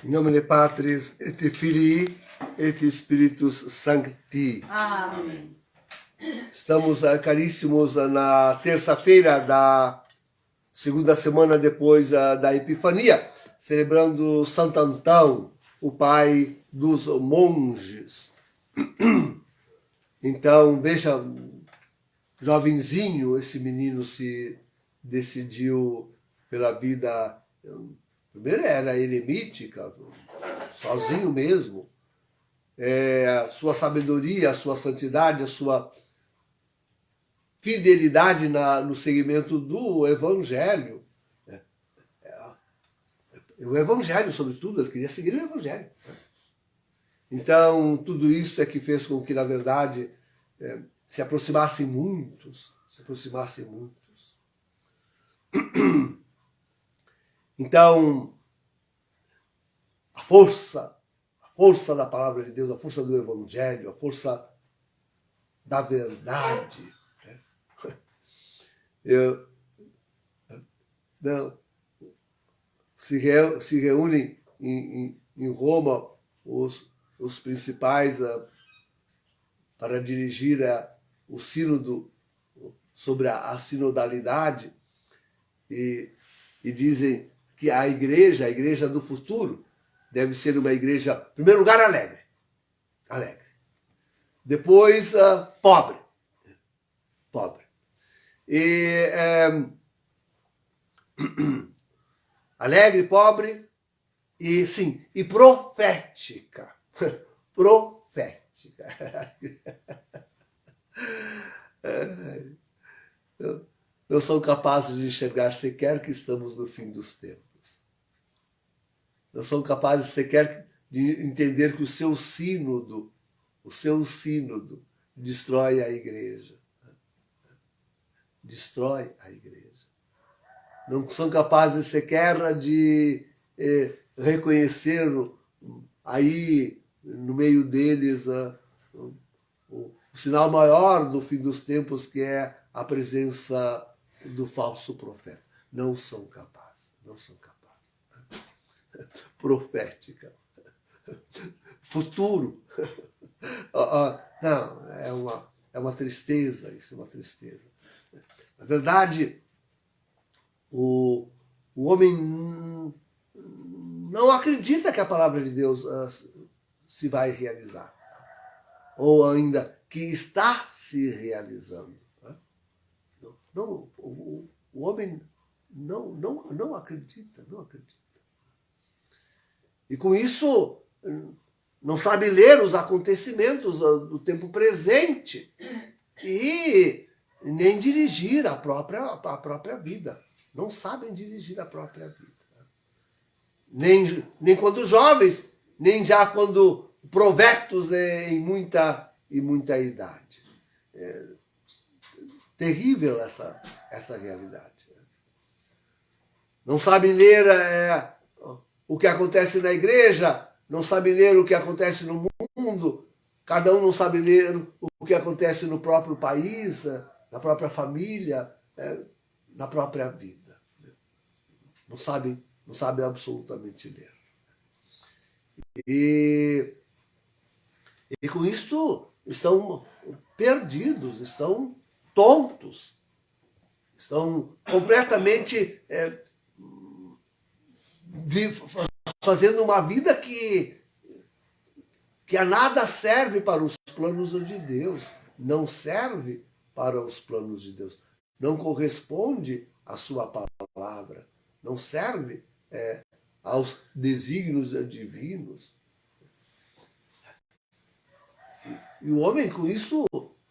In nomine Patris et Filii et Spiritus Sancti. Amém. Estamos, caríssimos, na terça-feira da segunda semana depois da Epifania, celebrando Santo Antão, o pai dos monges. Então, veja, jovenzinho, esse menino se decidiu pela vida. Primeiro era eremítica, sozinho mesmo. A sua sabedoria, a sua santidade, a sua fidelidade no segmento do Evangelho. O Evangelho, sobretudo, ele queria seguir o Evangelho. Então, tudo isso é que fez com que, na verdade, se aproximassem muitos. Então, a força da palavra de Deus, a força do Evangelho, a força da verdade. Se reúnem em Roma os principais para dirigir o sínodo sobre a sinodalidade e dizem que a igreja do futuro, deve ser uma igreja, em primeiro lugar, alegre. Depois, pobre. E alegre, pobre e, sim, e profética. Não são capazes de enxergar sequer que estamos no fim dos tempos. Não são capazes sequer de entender que o seu sínodo destrói a igreja. Não são capazes sequer de reconhecer aí no meio deles o sinal maior do fim dos tempos, que é a presença do falso profeta. Não são capazes. Profética. Futuro. Não, é uma tristeza, isso é uma tristeza. Na verdade, o homem não acredita que a palavra de Deus se vai realizar. Ou ainda que está se realizando. Não, o homem não acredita. E com isso não sabe ler os acontecimentos do tempo presente e nem dirigir a própria vida. Não sabem dirigir a própria vida. Nem quando jovens, nem já quando provectos em muita idade. É terrível essa realidade. Não sabem ler o que acontece na igreja, não sabem ler o que acontece no mundo, cada um não sabe ler o que acontece no próprio país, na própria família, na própria vida. Não sabem absolutamente ler. E com isto estão perdidos, estão tontos, estão completamente fazendo uma vida que a nada serve para os planos de Deus. Não serve para os planos de Deus. Não corresponde à sua palavra. Não serve aos desígnios divinos. E o homem, com isso,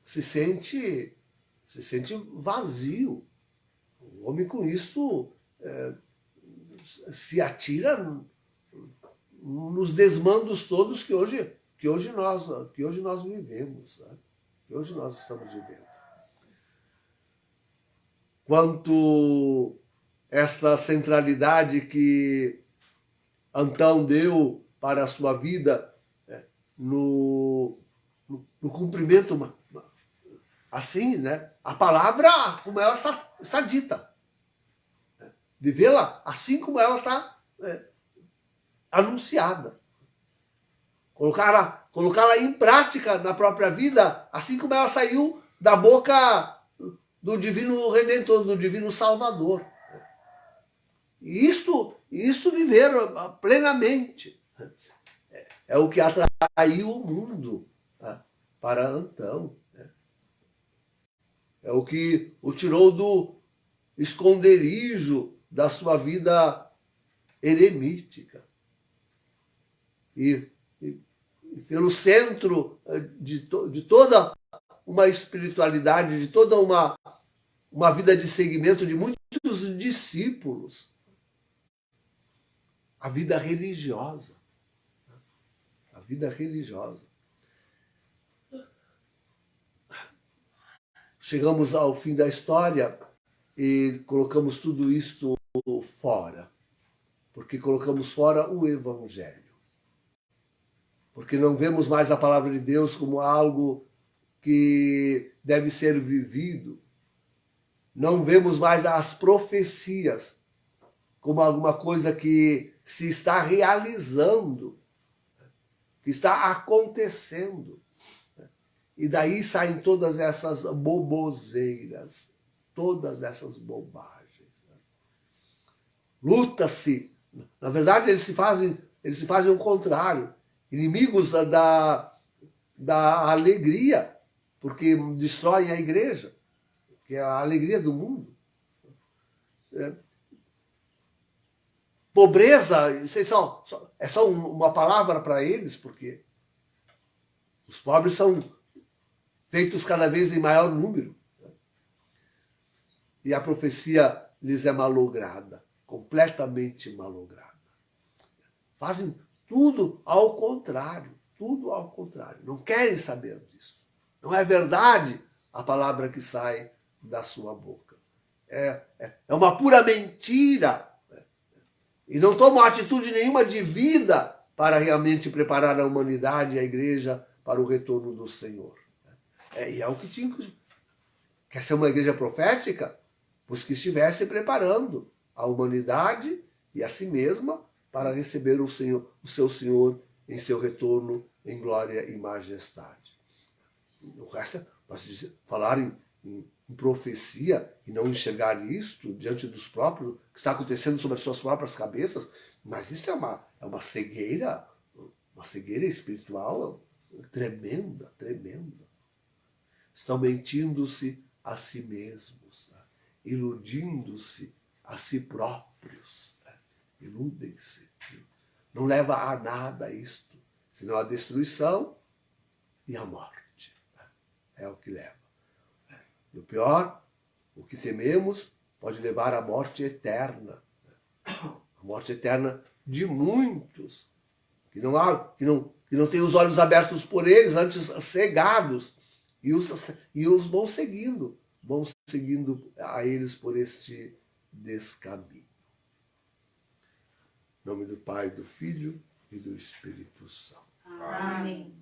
se sente vazio. O homem, com isso, se atira nos desmandos todos que hoje nós vivemos, né? Que hoje nós estamos vivendo. Quanto esta centralidade que Antão deu para a sua vida no cumprimento, assim, né? A palavra como ela está dita. Vivê-la assim como ela está anunciada. Colocá-la em prática na própria vida, assim como ela saiu da boca do Divino Redentor, do Divino Salvador. E isto viver plenamente. É o que atraiu o mundo para Antão. É o que o tirou do esconderijo da sua vida eremítica. E pelo centro de toda uma espiritualidade, de toda uma vida de seguimento de muitos discípulos, a vida religiosa. A vida religiosa. Chegamos ao fim da história e colocamos tudo isto fora. Porque colocamos fora o Evangelho. Porque não vemos mais a palavra de Deus como algo que deve ser vivido. Não vemos mais as profecias como alguma coisa que se está realizando, que está acontecendo. E daí saem todas essas boboseiras, todas essas bobagens. Luta-se. Na verdade, eles se fazem o contrário. Inimigos da alegria, porque destroem a igreja, que é a alegria do mundo. Pobreza, é só uma palavra para eles, porque os pobres são feitos cada vez em maior número. E a profecia lhes é malograda, completamente malograda. Fazem tudo ao contrário, tudo ao contrário. Não querem saber disso. Não é verdade a palavra que sai da sua boca. É uma pura mentira. E não tomam atitude nenhuma de vida para realmente preparar a humanidade e a igreja para o retorno do Senhor. E é o que tinha. Quer ser uma igreja profética? Os que estivessem preparando a humanidade e a si mesma para receber o seu Senhor em seu retorno em glória e majestade. O resto, falar em profecia e não enxergar isto diante dos próprios, que está acontecendo sobre as suas próprias cabeças, mas isso é uma cegueira espiritual tremenda, tremenda. Estão mentindo-se a si mesmos, iludindo-se a si próprios. Iludem-se. Não leva a nada isto, senão a destruição e a morte. É o que leva. E o pior, o que tememos, pode levar à morte eterna. A morte eterna de muitos, que não têm os olhos abertos por eles, antes cegados, e os vão seguindo a eles por este descaminho. Em nome do Pai, do Filho e do Espírito Santo. Amém.